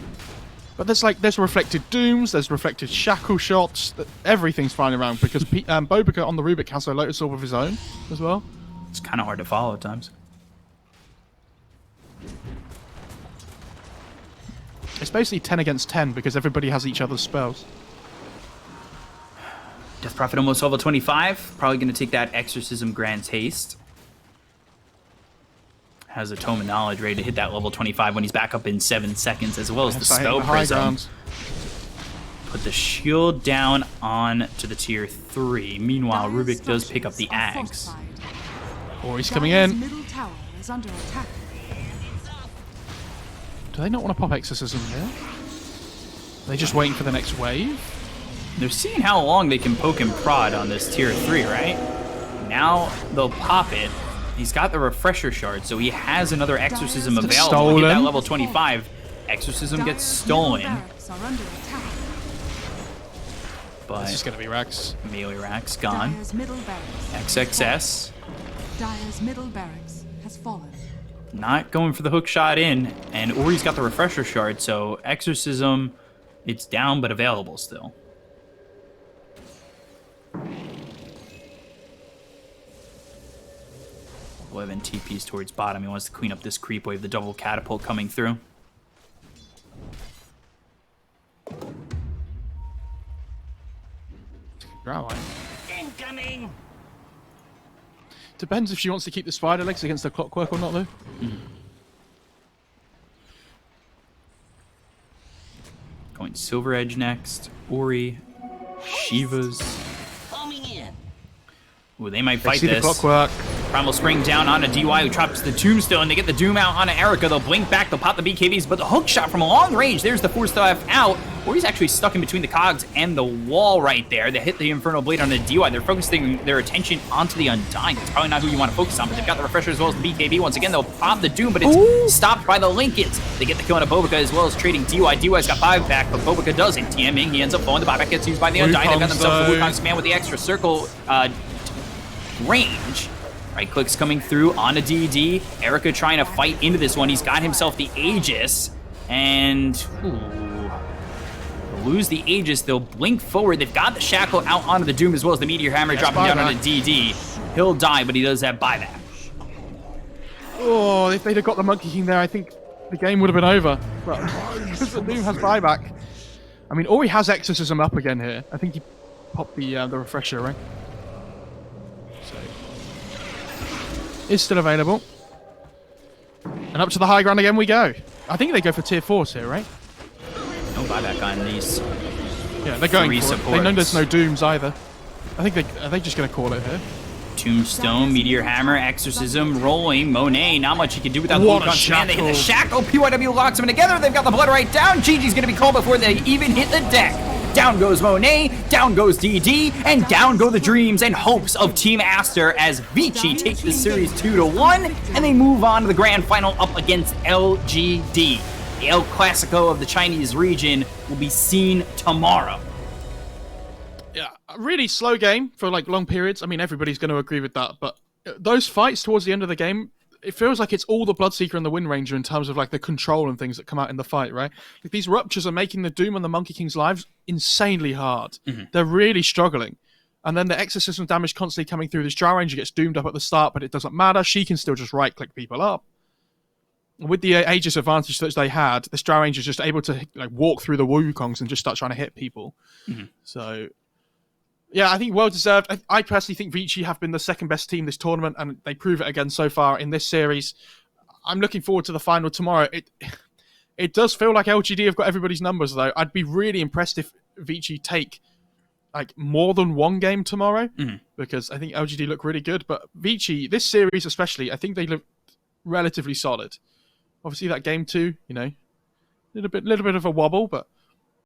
But there's reflected Dooms, there's reflected Shackle Shots, everything's flying around because Bobica on the Rubik has a Lotus Orb of his own as well. It's kind of hard to follow at times. It's basically 10 against 10 because everybody has each other's spells. Death Prophet almost level 25. Probably going to take that Exorcism Grand Haste. Has a Tome of Knowledge ready to hit that level 25 when he's back up in 7 seconds, as well as the Spell Prism. Put the shield down on to the tier 3. Meanwhile, Rubik does pick up the Axe. Or he's coming in. Middle tower is under attack. Do they not want to pop Exorcism here? Are they just waiting for the next wave? They're seeing how long they can poke and prod on this tier 3, right? Now they'll pop it. He's got the Refresher Shard, so he has another Exorcism available. Hit that level 25. Exorcism gets stolen. But it's just going to be Rax. Melee Rax gone. Dire's middle barracks. XXS. Dire's middle barracks has fallen. Not going for the hook shot in, and Ori's got the Refresher Shard, so Exorcism, it's down but available still. Levin TP's towards bottom. He wants to clean up this creep wave, the double catapult coming through. Incoming! Depends if she wants to keep the spider legs against the clockwork or not, though. Going Silver Edge next. Ori. Shiva's. Ooh, they might fight See this. the clockwork. Primal Spring down on a DY who drops the Tombstone. They get the Doom out on Erica. They'll blink back. They'll pop the BKBs, but the hook shot from a long range. There's the Force Staff out. Ori's actually stuck in between the cogs and the wall right there. They hit the Infernal Blade on the DY. They're focusing their attention onto the Undying. That's probably not who you want to focus on, but they've got the Refresher as well as the BKB. Once again, they'll pop the Doom, but it's stopped by the Lincolns. They get the kill on a Bobica as well as trading DY. DY's got 5 back, but Bobica doesn't. TMing, he ends up falling. The buyback gets used by the Undying. They've got themselves the Wukong's command with the extra circle range. Right clicks coming through on a DD. Erica trying to fight into this one. He's got himself the Aegis. And they'll lose the Aegis. They'll blink forward. They've got the Shackle out onto the Doom as well as the Meteor Hammer dropping down on the DD. He'll die, but he does have buyback. Oh, if they'd have got the Monkey King there, I think the game would have been over. Well, because the Doom has buyback. I mean, Ori has Exorcism up again here. I think he popped the Refresher, right? Is still available. And up to the high ground again we go. I think they go for tier 4s here, right? No buyback on these. Yeah, they're going for supports. it. They know there's no Dooms either. I think are they just going to call it here? Tombstone, Meteor Hammer, Exorcism, rolling. Monet, not much he can do without the Wukong's command. They hit the Shackle. PYW locks them together. They've got the blood right down. Gigi's going to be called before they even hit the deck. Down goes Monet, down goes DD, and down go the dreams and hopes of Team Aster as Vici takes the series 2-1, and they move on to the grand final up against LGD. The El Clasico of the Chinese region will be seen tomorrow. Yeah, a really slow game for like long periods. I mean, everybody's going to agree with that, but those fights towards the end of the game, it feels like it's all the Bloodseeker and the Wind Ranger in terms of like the control and things that come out in the fight, right? Like, these ruptures are making the Doom and the Monkey King's lives insanely hard. They're really struggling. And then the Exorcism damage constantly coming through. This Drow Ranger gets doomed up at the start, but it doesn't matter. She can still just right-click people up. With the Aegis advantage that they had, this Drow Ranger is just able to like walk through the Wukongs and just start trying to hit people. So, yeah, I think well-deserved. I personally think Vici have been the second best team this tournament, and they prove it again so far in this series. I'm looking forward to the final tomorrow. It does feel like LGD have got everybody's numbers, though. I'd be really impressed if Vici take like more than one game tomorrow, because I think LGD look really good. But Vici, this series especially, I think they look relatively solid. Obviously, that game 2, you know, little bit of a wobble, but